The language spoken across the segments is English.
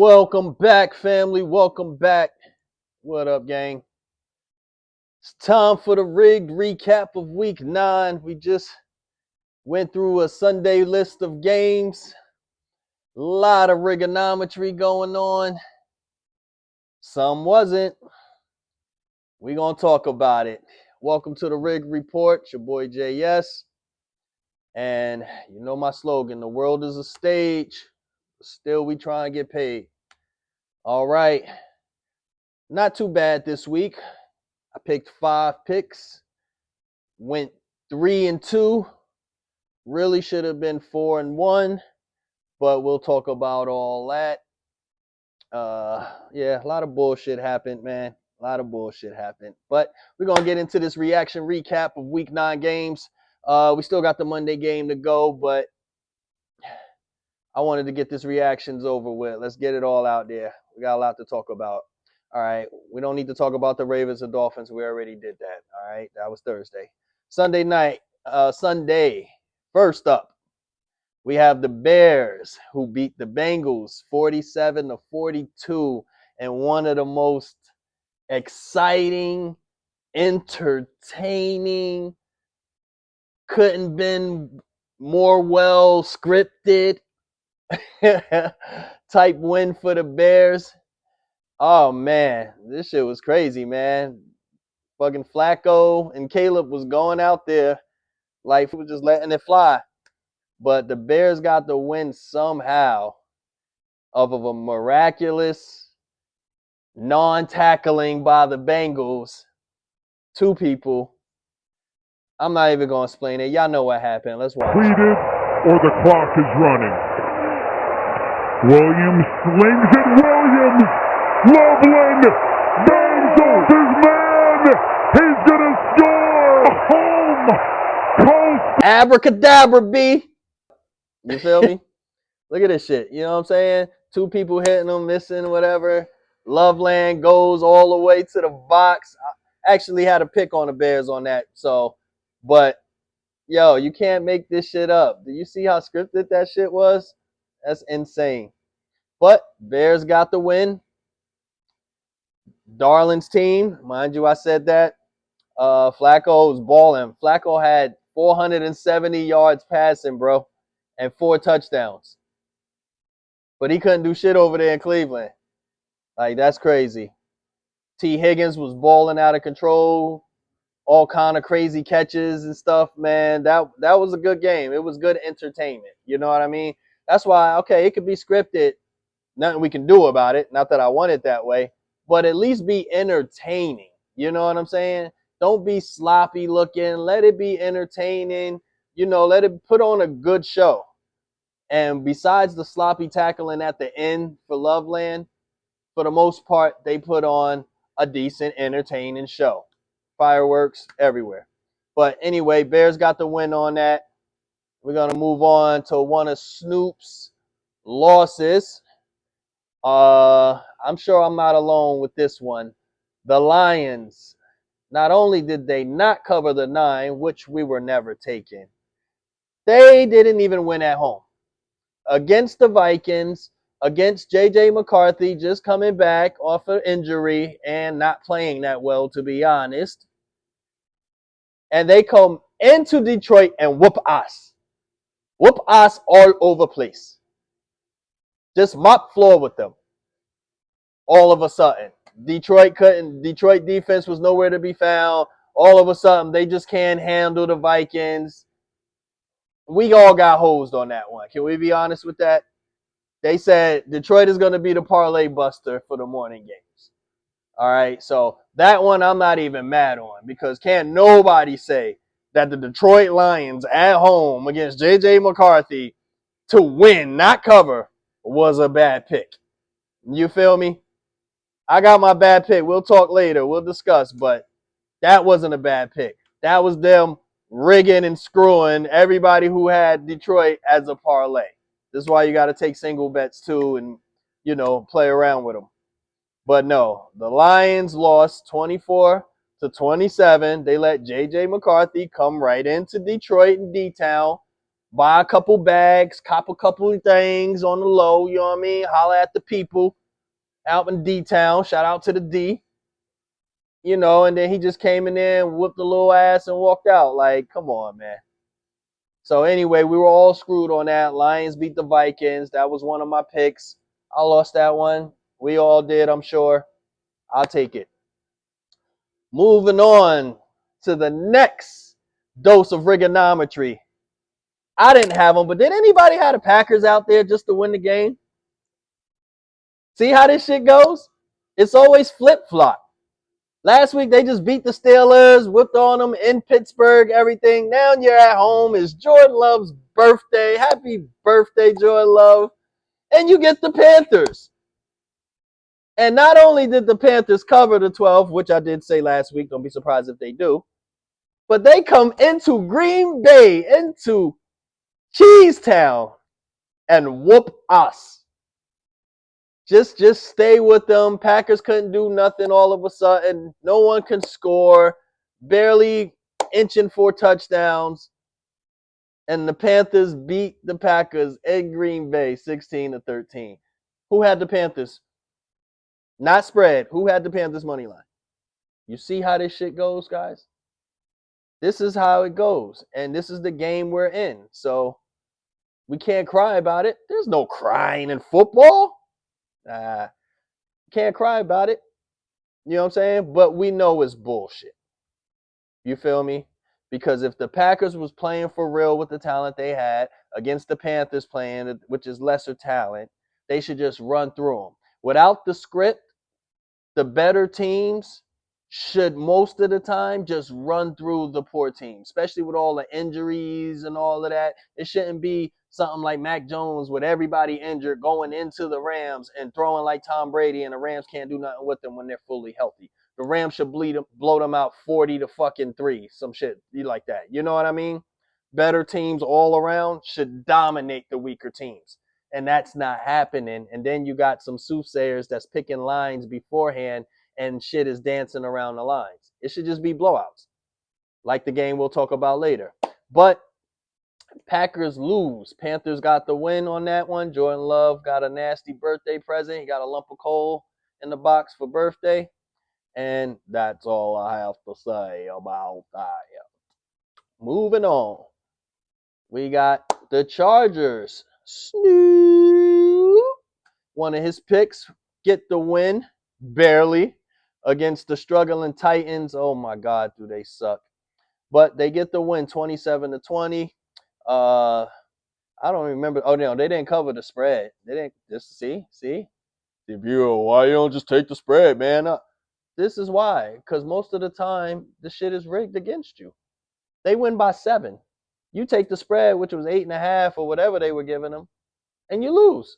Welcome back, family. Welcome back. What up, gang? It's time for the rigged recap of week 9. We just went through a Sunday list of games. A lot of rigonometry going on. Some wasn't. We're going to talk about it. Welcome to the Rigged Report. It's your boy JS. And you know my slogan, the world is a stage. Still, we try and get paid. All right. Not too bad this week. I picked 5 picks. Went 3-2. Really should have been 4-1. But we'll talk about all that. Yeah, a lot of bullshit happened, man. A lot of bullshit happened. But we're going to get into this reaction recap of week 9 games. We still got the Monday game to go, but I wanted to get this reactions over with. Let's get it all out there. We got a lot to talk about. All right. We don't need to talk about the Ravens and Dolphins. We already did that. All right. That was Thursday. Sunday night. Sunday. First up, we have the Bears who beat the Bengals 47-42 in one of the most exciting, entertaining, couldn't been more well scripted type win for the Bears. Oh man, this shit was crazy, man. Fucking Flacco and Caleb was going out there like we were just letting it fly. But the Bears got the win somehow off of a miraculous non-tackling by the Bengals. 2 people. I'm not even going to explain it. Y'all know what happened. Let's watch. Completed or the clock is running. Williams slings it. Williams. Loveland. Bengals. His man. He's going to score. Home. Coast. Abracadabra, B. You feel me? Look at this shit. You know what I'm saying? 2 people hitting them, missing, whatever. Loveland goes all the way to the box. I actually had a pick on the Bears on that. So, but, yo, you can't make this shit up. Do you see how scripted that shit was? That's insane. But Bears got the win. Darlin's team, mind you, I said that. Flacco was balling. Flacco had 470 yards passing, bro, and 4 touchdowns. But he couldn't do shit over there in Cleveland. Like, that's crazy. T. Higgins was balling out of control. All kind of crazy catches and stuff, man. That was a good game. It was good entertainment. You know what I mean? That's why, okay, it could be scripted. Nothing we can do about it. Not that I want it that way. But at least be entertaining. You know what I'm saying? Don't be sloppy looking. Let it be entertaining. You know, let it put on a good show. And besides the sloppy tackling at the end for Loveland, for the most part, they put on a decent, entertaining show. Fireworks everywhere. But anyway, Bears got the win on that. We're going to move on to one of Snoop's losses. I'm sure I'm not alone with this one. The Lions, not only did they not cover the 9, which we were never taking, they didn't even win at home. Against the Vikings, against J.J. McCarthy, just coming back off an injury and not playing that well, to be honest. And they come into Detroit and whoop us. Whoop us all over the place. Just mop floor with them. All of a sudden. Detroit defense was nowhere to be found. All of a sudden, they just can't handle the Vikings. We all got hosed on that one. Can we be honest with that? They said Detroit is going to be the parlay buster for the morning games. All right, so that one I'm not even mad on because can't nobody say that the Detroit Lions at home against J.J. McCarthy to win, not cover, was a bad pick. You feel me? I got my bad pick. We'll talk later. We'll discuss, but that wasn't a bad pick. That was them rigging and screwing everybody who had Detroit as a parlay. This is why you got to take single bets too and, you know, play around with them. But no, the Lions lost 24-27. They let J.J. McCarthy come right into Detroit and D-Town, buy a couple bags, cop a couple of things on the low, you know what I mean? Holler at the people out in D-Town. Shout out to the D. You know, and then he just came in there and whooped the little ass and walked out. Like, come on, man. So anyway, we were all screwed on that. Lions beat the Vikings. That was one of my picks. I lost that one. We all did, I'm sure. I'll take it. Moving on to the next dose of trigonometry. I didn't have them, but did anybody have the Packers out there just to win the game? See how this shit goes? It's always flip-flop. Last week, they just beat the Steelers, whipped on them in Pittsburgh, everything. Now you're at home. It's Jordan Love's birthday. Happy birthday, Jordan Love. And you get the Panthers. And not only did the Panthers cover the 12, which I did say last week, don't be surprised if they do, but they come into Green Bay, into Cheesetown, and whoop us. Just stay with them. Packers couldn't do nothing all of a sudden. No one can score. Barely inching 4 touchdowns. And the Panthers beat the Packers in Green Bay 16-13. Who had the Panthers? Not spread. Who had the Panthers money line? You see how this shit goes, guys? This is how it goes. And this is the game we're in. So we can't cry about it. There's no crying in football. Can't cry about it. You know what I'm saying? But we know it's bullshit. You feel me? Because if the Packers was playing for real with the talent they had against the Panthers playing, which is lesser talent, they should just run through them. Without the script, the better teams should most of the time just run through the poor team, especially with all the injuries and all of that. It shouldn't be something like Mac Jones with everybody injured going into the Rams and throwing like Tom Brady, and the Rams can't do nothing with them when they're fully healthy. The Rams should blow them out 40-3, some shit like that. You know what I mean? Better teams all around should dominate the weaker teams. And that's not happening. And then you got some soothsayers that's picking lines beforehand and shit is dancing around the lines. It should just be blowouts, like the game we'll talk about later. But Packers lose. Panthers got the win on that one. Jordan Love got a nasty birthday present. He got a lump of coal in the box for birthday. And that's all I have to say about that. Moving on. We got the Chargers. Snoop. One of his picks get the win, barely, against the struggling Titans. Oh my God, do they suck. But they get the win 27-20. I don't remember. Oh no, they didn't cover the spread. They didn't just see. If you, why you don't just take the spread, man? This is why. Because most of the time the shit is rigged against you. They win by 7. You take the spread, which was 8.5 or whatever they were giving them, and you lose.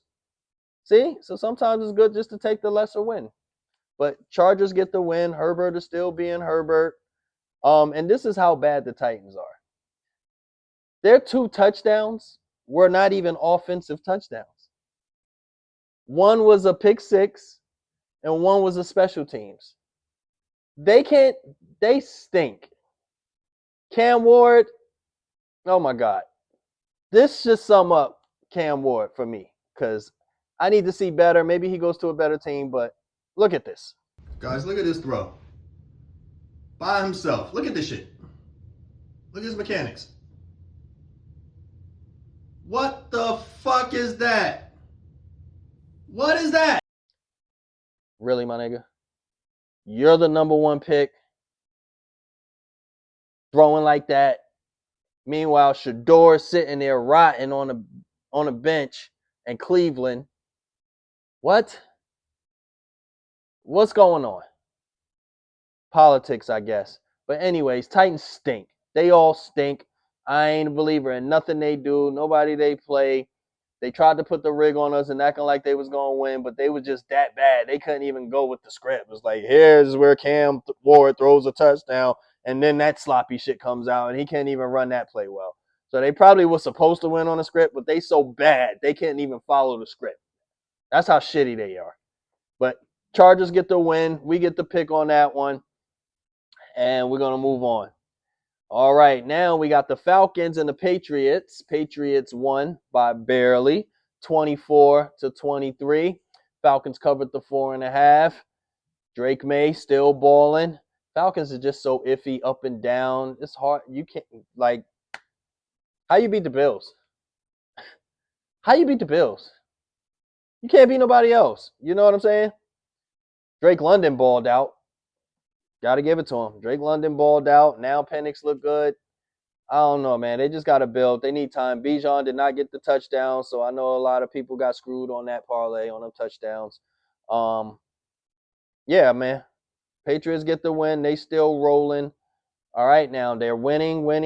See? So sometimes it's good just to take the lesser win. But Chargers get the win. Herbert is still being Herbert. And this is how bad the Titans are. Their 2 touchdowns were not even offensive touchdowns. One was a pick 6, and one was a special teams. They stink. Cam Ward, oh my God. This should sum up Cam Ward for me, because I need to see better. Maybe he goes to a better team, but look at this. Guys, look at this throw. By himself. Look at this shit. Look at his mechanics. What the fuck is that? What is that? Really, my nigga? You're the number 1 pick. Throwing like that. Meanwhile, Shedeur sitting there rotting on a bench in Cleveland. What? What's going on? Politics, I guess. But anyways, Titans stink. They all stink. I ain't a believer in nothing they do, nobody they play. They tried to put the rig on us and acting like they was going to win, but they was just that bad. They couldn't even go with the script. It was like, here's where Cam Ward throws a touchdown, and then that sloppy shit comes out, and he can't even run that play well. So they probably was supposed to win on the script, but they so bad, they can't even follow the script. That's how shitty they are. But Chargers get the win. We get the pick on that one, and we're going to move on. All right, now we got the Falcons and the Patriots. Patriots won by barely, 24-23. Falcons covered the 4.5. Drake May still balling. Falcons are just so iffy up and down. It's hard. You can't, like, how you beat the Bills? How you beat the Bills? You can't beat nobody else. You know what I'm saying? Drake London balled out. Got to give it to him. Drake London balled out. Now Penix look good. I don't know, man. They just got to build. They need time. Bijan did not get the touchdown, so I know a lot of people got screwed on that parlay on them touchdowns. Yeah, man. Patriots get the win. They still rolling. All right, now they're winning. We're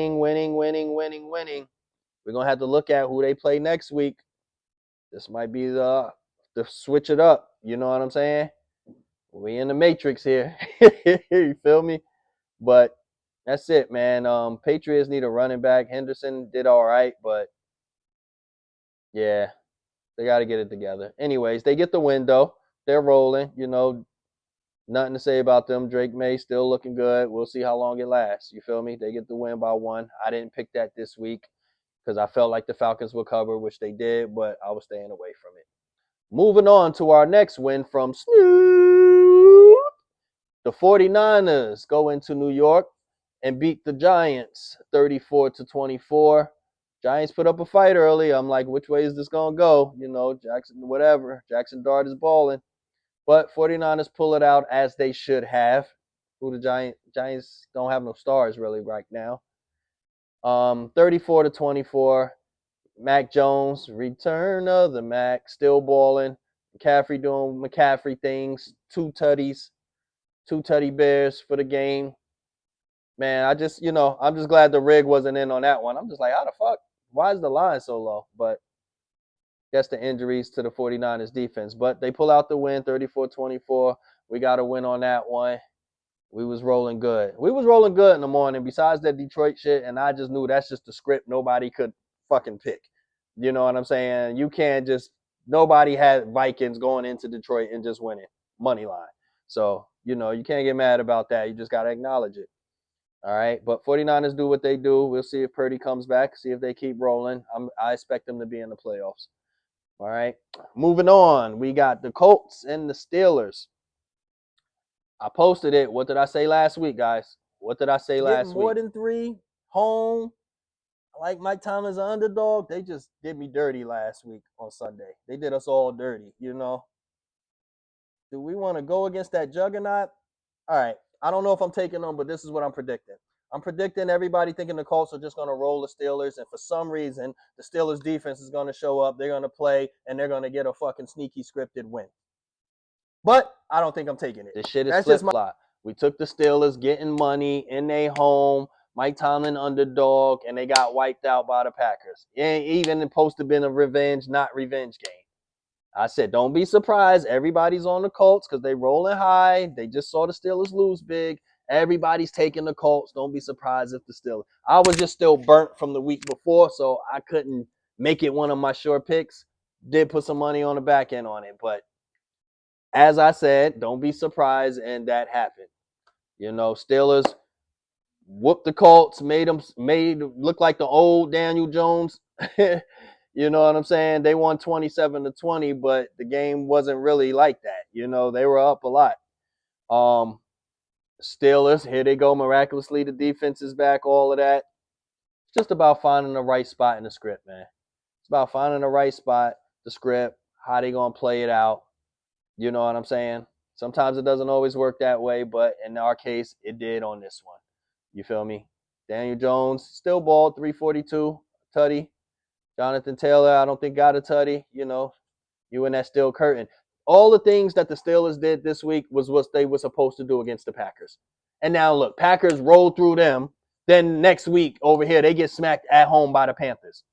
gonna have to look at who they play next week. This might be the switch it up. You know what I'm saying? We in the matrix here. You feel me? But that's it, man. Patriots need a running back. Henderson did all right, but yeah, they got to get it together. Anyways, they get the win though. They're rolling. You know, nothing to say about them. Drake May still looking good. We'll see how long it lasts. You feel me? They get the win by 1. I didn't pick that this week because I felt like the Falcons would cover, which they did, but I was staying away from it. Moving on to our next win from Snoop. The 49ers go into New York and beat the Giants 34-24. Giants put up a fight early. I'm like, which way is this going to go? You know, Jackson Dart is balling. But 49ers pull it out as they should have. Who the Giants don't have no stars really right now. 34-24. Mac Jones, return of the Mac, still balling. McCaffrey doing McCaffrey things. 2 tutties. 2 tutty bears for the game. Man, I'm just glad the rig wasn't in on that one. I'm just like, how the fuck? Why is the line so low? But that's the injuries to the 49ers defense. But they pull out the win, 34-24. We got a win on that one. We was rolling good. We was rolling good in the morning besides that Detroit shit, and I just knew that's just the script nobody could fucking pick. You know what I'm saying? You can't just – nobody had Vikings going into Detroit and just winning. Money line. So, you can't get mad about that. You just got to acknowledge it. All right, but 49ers do what they do. We'll see if Purdy comes back, see if they keep rolling. I expect them to be in the playoffs. All right, moving on. We got the Colts and the Steelers. I posted it. What did I say last week, guys? What did I say last week? More than 3, home. I like Mike Tomlin's underdog. They just did me dirty last week on Sunday. They did us all dirty, you know. Do we want to go against that juggernaut? All right. I don't know if I'm taking them, but this is what I'm predicting. I'm predicting everybody thinking the Colts are just going to roll the Steelers, and for some reason, the Steelers defense is going to show up. They're going to play, and they're going to get a fucking sneaky scripted win. But I don't think I'm taking it. This shit is flip-flop. We took the Steelers getting money in their home, Mike Tomlin underdog, and they got wiped out by the Packers. It ain't even supposed to have been a revenge, not revenge game. I said, don't be surprised. Everybody's on the Colts because they rolling high. They just saw the Steelers lose big. Everybody's taking the Colts. Don't be surprised if the Steelers. I was just still burnt from the week before, so I couldn't make it one of my sure picks. Did put some money on the back end on it, but as I said, don't be surprised, and that happened. Steelers whooped the Colts, made look like the old Daniel Jones. You know what I'm saying? They won 27-20, but the game wasn't really like that. They were up a lot. Steelers, here they go miraculously. The defense is back, all of that. It's just about finding the right spot in the script, man. It's about finding the right spot, the script, how they going to play it out. You know what I'm saying? Sometimes it doesn't always work that way, but in our case, it did on this one. You feel me? Daniel Jones still balled, 342, tutty. Jonathan Taylor, I don't think got a tutty. You in that steel curtain. All the things that the Steelers did this week was what they were supposed to do against the Packers. And now look, Packers roll through them. Then next week over here, they get smacked at home by the Panthers.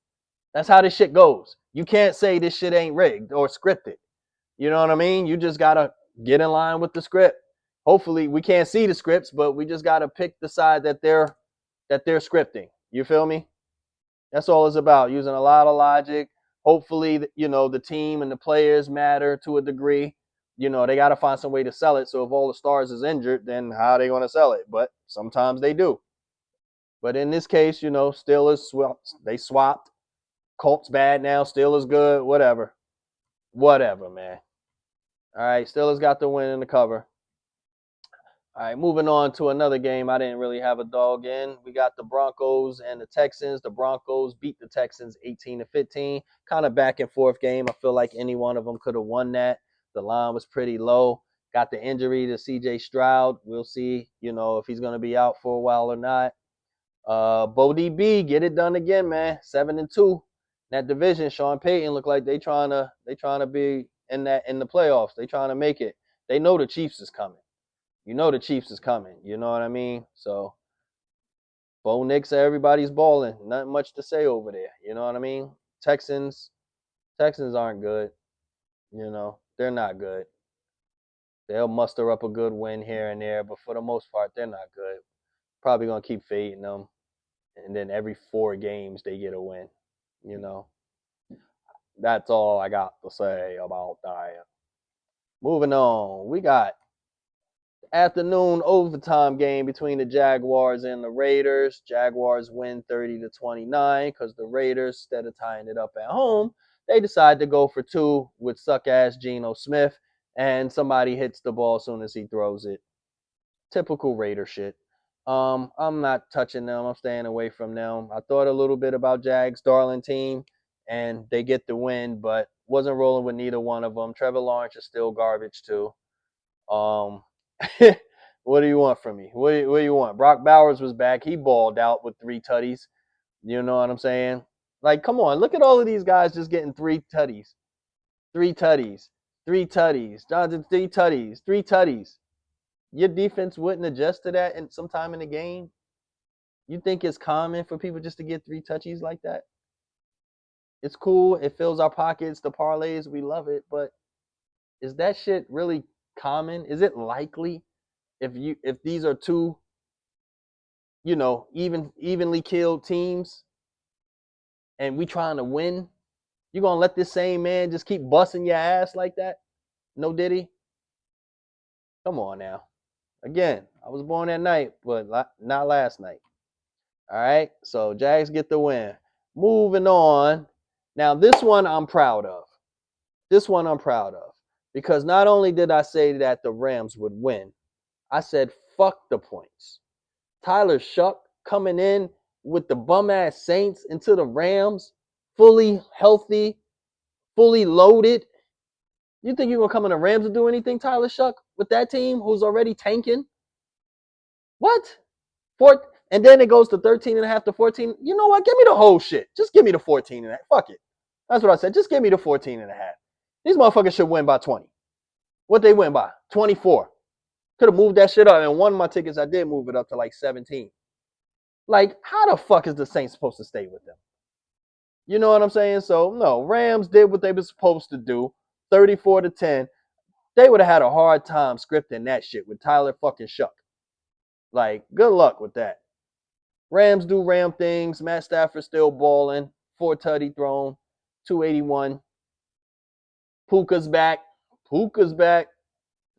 That's how this shit goes. You can't say this shit ain't rigged or scripted. You know what I mean? You just got to get in line with the script. Hopefully, we can't see the scripts, but we just got to pick the side that they're scripting. You feel me? That's all it's about, using a lot of logic. Hopefully, the team and the players matter to a degree. They got to find some way to sell it. So if all the stars is injured, then how are they going to sell it? But sometimes they do. But in this case, Steelers they swapped. Colts bad now. Steelers good. Whatever, man. All right, Steelers got the win in the cover. All right, moving on to another game I didn't really have a dog in. We got the Broncos and the Texans. The Broncos beat the Texans 18-15. Kind of back and forth game. I feel like any one of them could have won that. The line was pretty low. Got the injury to C.J. Stroud. We'll see, if he's going to be out for a while or not. Bo DB, get it done again, man. 7-2. That division, Sean Payton look like they trying to be in the playoffs. They trying to make it. They know the Chiefs is coming. The Chiefs is coming. You know what I mean? So, Bo Nix, everybody's balling. Not much to say over there. You know what I mean? Texans aren't good. They're not good. They'll muster up a good win here and there, but for the most part, they're not good. Probably going to keep fading them. And then every 4 games, they get a win. That's all I got to say about that. Moving on. We got afternoon overtime game between the Jaguars and the Raiders. Jaguars win 30-29 because the Raiders, instead of tying it up at home, they decide to go for 2 with suck-ass Geno Smith, and somebody hits the ball as soon as he throws it. Typical Raider shit. I'm not touching them. I'm staying away from them. I thought a little bit about Jags' darling team, and they get the win, but wasn't rolling with neither one of them. Trevor Lawrence is still garbage too. What do you want from me? What do you want? Brock Bowers was back. He balled out with 3 tutties. You know what I'm saying? Like, come on. Look at all of these guys just getting 3 tutties. 3 tutties. 3 tutties. Jonathan, 3 tutties. 3 tutties. Your defense wouldn't adjust to that sometime in the game? You think it's common for people just to get 3 touchies like that? It's cool. It fills our pockets. The parlays, we love it. But is that shit really common? Is it likely if these are 2, evenly killed teams and we trying to win, you gonna let this same man just keep busting your ass like that? No Diddy? Come on now. Again, I was born at night, but not last night. All right, so Jags get the win. Moving on. Now, this one I'm proud of. Because not only did I say that the Rams would win, I said, fuck the points. Tyler Shuck coming in with the bum-ass Saints into the Rams, fully healthy, fully loaded. You think you're going to come in the Rams and do anything, Tyler Shuck, with that team who's already tanking? What? And then it goes to 13.5 to 14. You know what? Give me the whole shit. Just give me the 14.5. Fuck it. That's what I said. Just give me the 14.5. These motherfuckers should win by 20. What they win by? 24. Could have moved that shit up. And one of my tickets, I did move it up to like 17. Like, how the fuck is the Saints supposed to stay with them? You know what I'm saying? So, no, Rams did what they were supposed to do. 34-10. They would have had a hard time scripting that shit with Tyler fucking Shuck. Like, good luck with that. Rams do Ram things. Matt Stafford still balling. 4 tutty thrown. 281. Puka's back.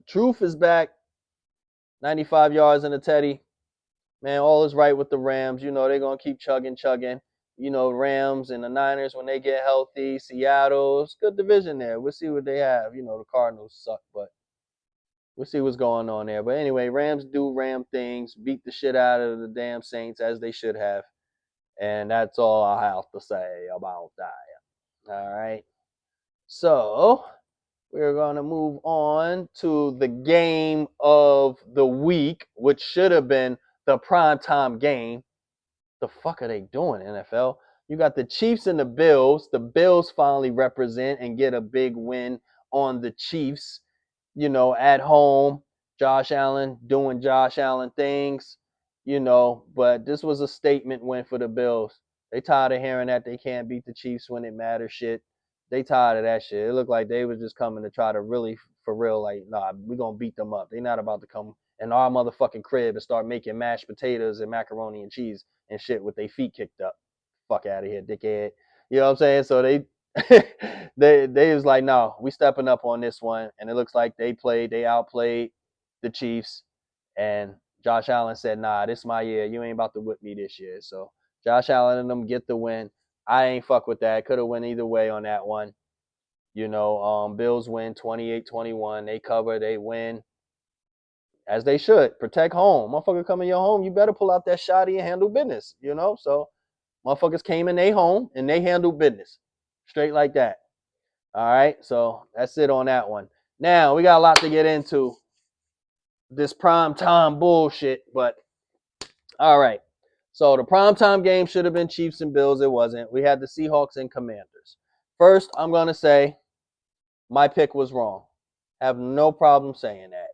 Truth is back. 95 yards in the teddy. Man, all is right with the Rams. They're going to keep chugging. Rams and the Niners when they get healthy. Seattle, it's a good division there. We'll see what they have. The Cardinals suck, but we'll see what's going on there. But anyway, Rams do Ram things, beat the shit out of the damn Saints as they should have. And that's all I have to say about that. All right. So we're going to move on to the game of the week, which should have been the primetime game. The fuck are they doing, NFL? You got the Chiefs and the Bills. The Bills finally represent and get a big win on the Chiefs, at home. Josh Allen doing Josh Allen things, but this was a statement win for the Bills. They tired of hearing that they can't beat the Chiefs when it matters shit. They tired of that shit. It looked like they was just coming to try to really, for real, like, nah, we're going to beat them up. They're not about to come in our motherfucking crib and start making mashed potatoes and macaroni and cheese and shit with their feet kicked up. Fuck out of here, dickhead. You know what I'm saying? So they was like, no, we stepping up on this one. And it looks like they outplayed the Chiefs. And Josh Allen said, nah, this is my year. You ain't about to whip me this year. So Josh Allen and them get the win. I ain't fuck with that. Could have went either way on that one. Bills win 28-21. They cover, they win. As they should. Protect home. Motherfucker come in your home, you better pull out that shotty and handle business, So motherfuckers came in their home and they handled business. Straight like that. All right, so that's it on that one. Now, we got a lot to get into. This primetime bullshit, but all right. So the primetime game should have been Chiefs and Bills. It wasn't. We had the Seahawks and Commanders. First, I'm going to say my pick was wrong. Have no problem saying that.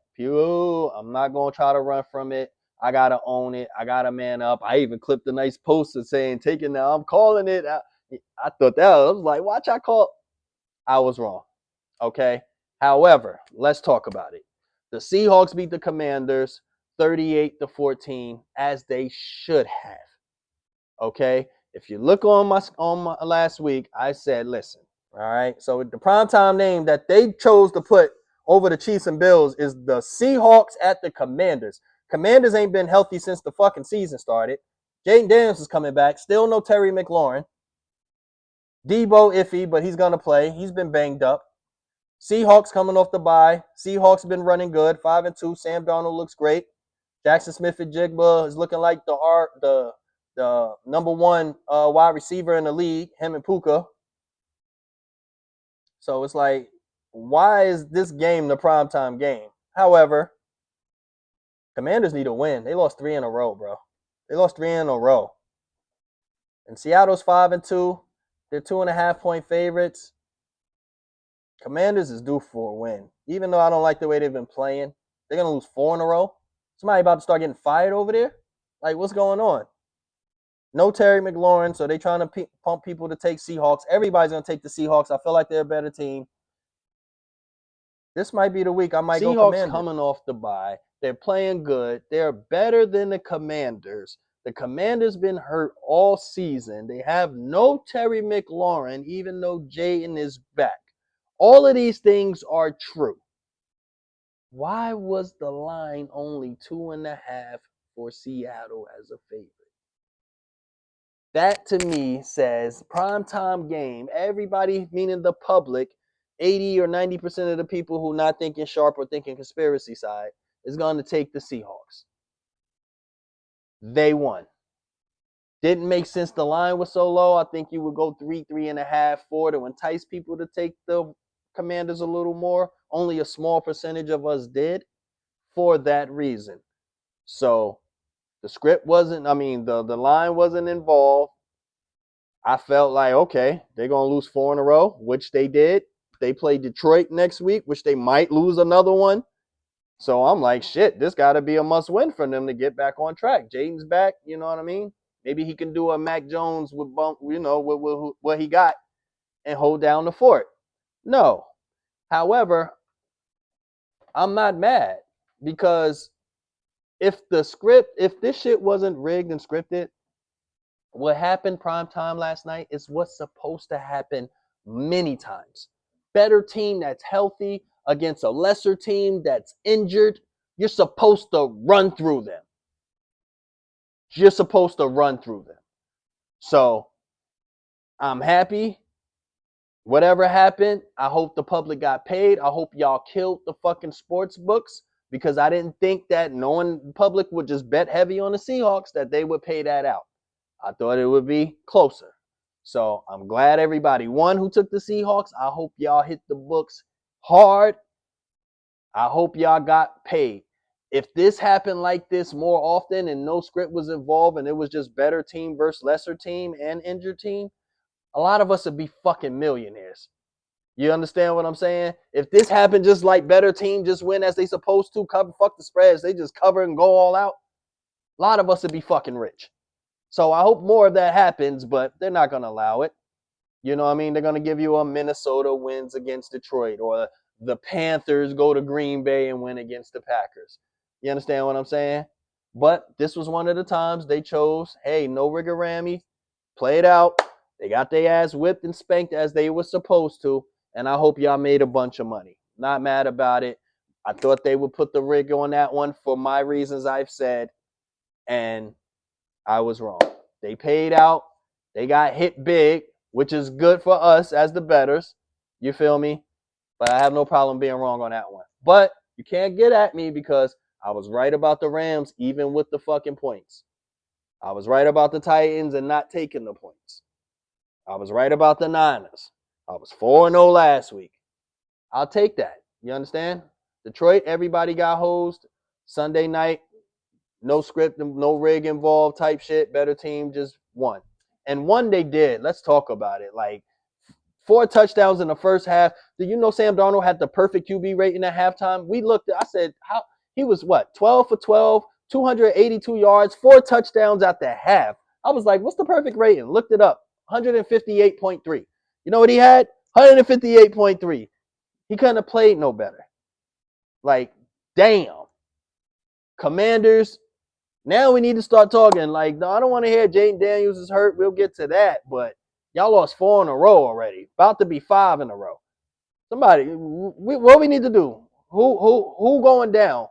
I'm not going to try to run from it. I got to own it. I got to man up. I even clipped a nice poster saying, take it now. I'm calling it. I thought that. I was like, watch I call. I was wrong. Okay. However, let's talk about it. The Seahawks beat the Commanders 38-14, as they should have. Okay. If you look on my last week, I said, listen. All right. So the primetime name that they chose to put over the Chiefs and Bills is the Seahawks at the Commanders. Commanders ain't been healthy since the fucking season started. Jaden Daniels is coming back. Still no Terry McLaurin. Debo iffy, but he's going to play. He's been banged up. Seahawks coming off the bye. Seahawks been running good. 5-2. Sam Darnold looks great. Jackson Smith-Njigba is looking like the number one wide receiver in the league. Him and Puka. So it's like, why is this game the primetime game? However, Commanders need a win. They lost 3 in a row, bro. They lost 3 in a row. And Seattle's 5-2. They're 2.5-point favorites. Commanders is due for a win. Even though I don't like the way they've been playing, they're going to lose 4 in a row. Somebody about to start getting fired over there? Like, what's going on? No Terry McLaurin, so they're trying to pump people to take Seahawks. Everybody's going to take the Seahawks. I feel like they're a better team. This might be the week I might go Commanders. Seahawks coming off the bye. They're playing good. They're better than the Commanders. The Commanders been hurt all season. They have no Terry McLaurin, even though Jayden is back. All of these things are true. Why was the line only 2.5 for Seattle as a favorite? That to me says primetime game. Everybody, meaning the public, 80 or 90% of the people who not thinking sharp or thinking conspiracy side, is going to take the Seahawks. They won. Didn't make sense the line was so low. I think you would go 3.5, 4 to entice people to take the Commanders a little more. Only a small percentage of us did for that reason. So the script wasn't, the line wasn't involved. I felt like, okay, they're going to lose 4 in a row, which they did. They play Detroit next week, which they might lose another one. So I'm like, shit, this got to be a must win for them to get back on track. Jayden's back, you know what I mean? Maybe he can do a Mac Jones with with what he got and hold down the fort. No. However, I'm not mad because if this shit wasn't rigged and scripted, what happened primetime last night is what's supposed to happen many times. Better team that's healthy against a lesser team that's injured, you're supposed to run through them. So I'm happy. Whatever happened, I hope the public got paid. I hope y'all killed the fucking sports books because I didn't think that knowing the public would just bet heavy on the Seahawks that they would pay that out. I thought it would be closer. So I'm glad everybody won who took the Seahawks. I hope y'all hit the books hard. I hope y'all got paid. If this happened like this more often and no script was involved and it was just better team versus lesser team and injured team, a lot of us would be fucking millionaires. You understand what I'm saying? If this happened just like better team just win as they supposed to, fuck the spreads, they just cover and go all out, a lot of us would be fucking rich. So I hope more of that happens, but they're not going to allow it. You know what I mean? They're going to give you a Minnesota wins against Detroit or the Panthers go to Green Bay and win against the Packers. You understand what I'm saying? But this was one of the times they chose, hey, no rigor-rammy, play it out. They got their ass whipped and spanked as they were supposed to, and I hope y'all made a bunch of money. Not mad about it. I thought they would put the rig on that one for my reasons I've said, and I was wrong. They paid out. They got hit big, which is good for us as the bettors. You feel me? But I have no problem being wrong on that one. But you can't get at me because I was right about the Rams, even with the fucking points. I was right about the Titans and not taking the points. I was right about the Niners. I was 4-0 last week. I'll take that. You understand? Detroit, everybody got hosed. Sunday night, no script, no rig involved type shit. Better team just won. And one they did. Let's talk about it. Like 4 touchdowns in the first half. Do you know Sam Darnold had the perfect QB rating at halftime? We looked, I said, how he was what? 12 for 12, 282 yards, 4 touchdowns at the half. I was like, what's the perfect rating? Looked it up. 158.3. You know what he had? 158.3. He couldn't have played no better. Like, damn. Commanders, now we need to start talking. Like, no, I don't want to hear Jayden Daniels is hurt. We'll get to that. But y'all lost 4 in a row already. About to be 5 in a row. Somebody, what we need to do? Who going down?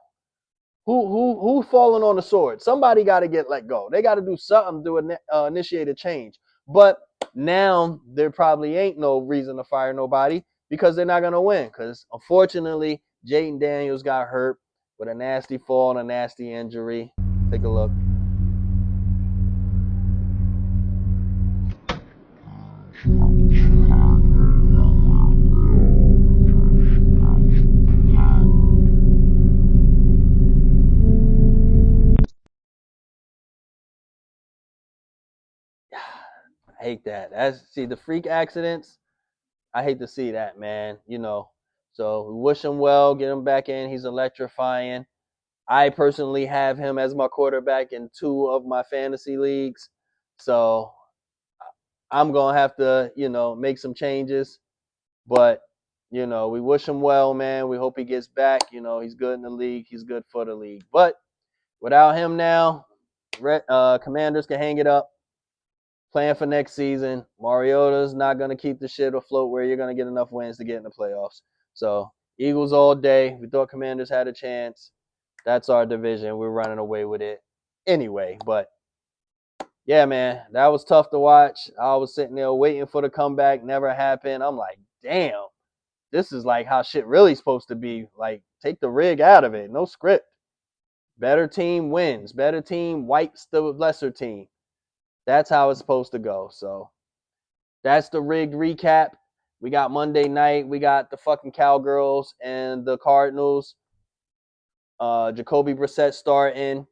Who's falling on the sword? Somebody got to get let go. They got to do something to initiate a change. But now there probably ain't no reason to fire nobody because they're not gonna win. Because unfortunately, Jayden Daniels got hurt with a nasty fall and a nasty injury. Take a look. I hate that. See the freak accidents. I hate to see that, man. You know. So we wish him well. Get him back in. He's electrifying. I personally have him as my quarterback in 2 of my fantasy leagues. So I'm going to have to, make some changes. But, we wish him well, man. We hope he gets back. He's good in the league. He's good for the league. But without him now, Commanders can hang it up. Plan for next season. Mariota's not going to keep the shit afloat where you're going to get enough wins to get in the playoffs. So Eagles all day. We thought Commanders had a chance. That's our division. We're running away with it anyway. But yeah, man, that was tough to watch. I was sitting there waiting for the comeback. Never happened. I'm like, damn, this is like how shit really supposed to be. Like, take the rig out of it. No script. Better team wins. Better team wipes the lesser team. That's how it's supposed to go. So that's the rigged recap. We got Monday night. We got the fucking Cowgirls and the Cardinals. Jacoby Brissett starting.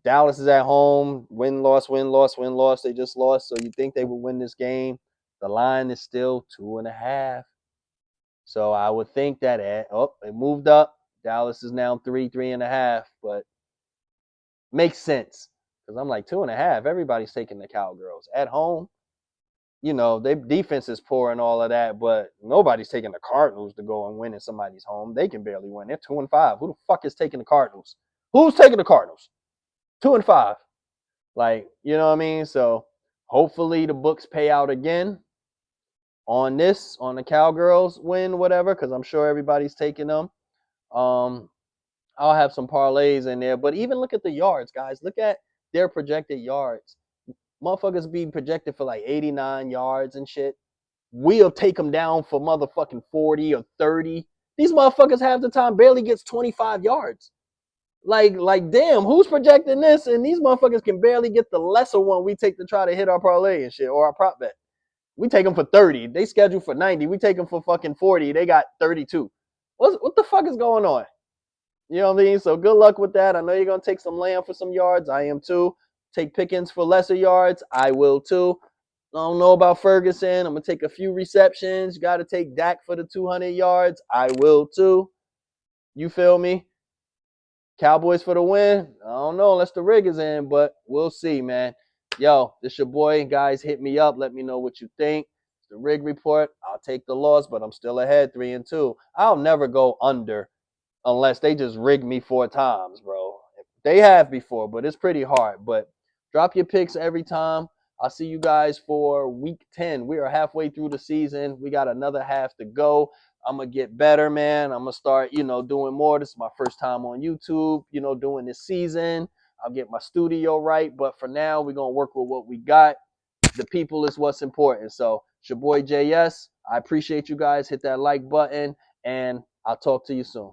Dallas is at home. Win, loss, win, loss, win, loss. They just lost. So you think they would win this game. The line is still 2.5. So I would think that it moved up. Dallas is now 3.5. But makes sense. Because I'm like 2.5. Everybody's taking the Cowgirls. At home, their defense is poor and all of that, but nobody's taking the Cardinals to go and win in somebody's home. They can barely win. They're 2-5. Who the fuck is taking the Cardinals? Who's taking the Cardinals? 2-5. Like, you know what I mean? So hopefully the books pay out again on the Cowgirls win, whatever, because I'm sure everybody's taking them. I'll have some parlays in there. But even look at the yards, guys. Look at their projected yards. Motherfuckers be projected for like 89 yards and shit. We'll take them down for motherfucking 40 or 30. These motherfuckers half the time barely gets 25 yards. Like, damn, who's projecting this? And these motherfuckers can barely get the lesser one we take to try to hit our parlay and shit, or our prop bet. We take them for 30. They schedule for 90. We take them for fucking 40. They got 32. What the fuck is going on? You know what I mean? So good luck with that. I know you're going to take some Lamb for some yards. I am too. Take Pickens for lesser yards. I will too. I don't know about Ferguson. I'm going to take a few receptions. You got to take Dak for the 200 yards. I will too. You feel me? Cowboys for the win. I don't know unless the rig is in, but we'll see, man. Yo, this your boy. Guys, hit me up. Let me know what you think. It's the rig report. I'll take the loss, but I'm still ahead 3-2. I'll never go under unless they just rig me 4 times, bro. They have before, but it's pretty hard. But drop your picks every time. I'll see you guys for week 10. We are halfway through the season. We got another half to go. I'm going to get better, man. I'm going to start, doing more. This is my first time on YouTube, doing this season. I'll get my studio right. But for now, we're going to work with what we got. The people is what's important. So it's your boy JS. I appreciate you guys. Hit that like button, and I'll talk to you soon.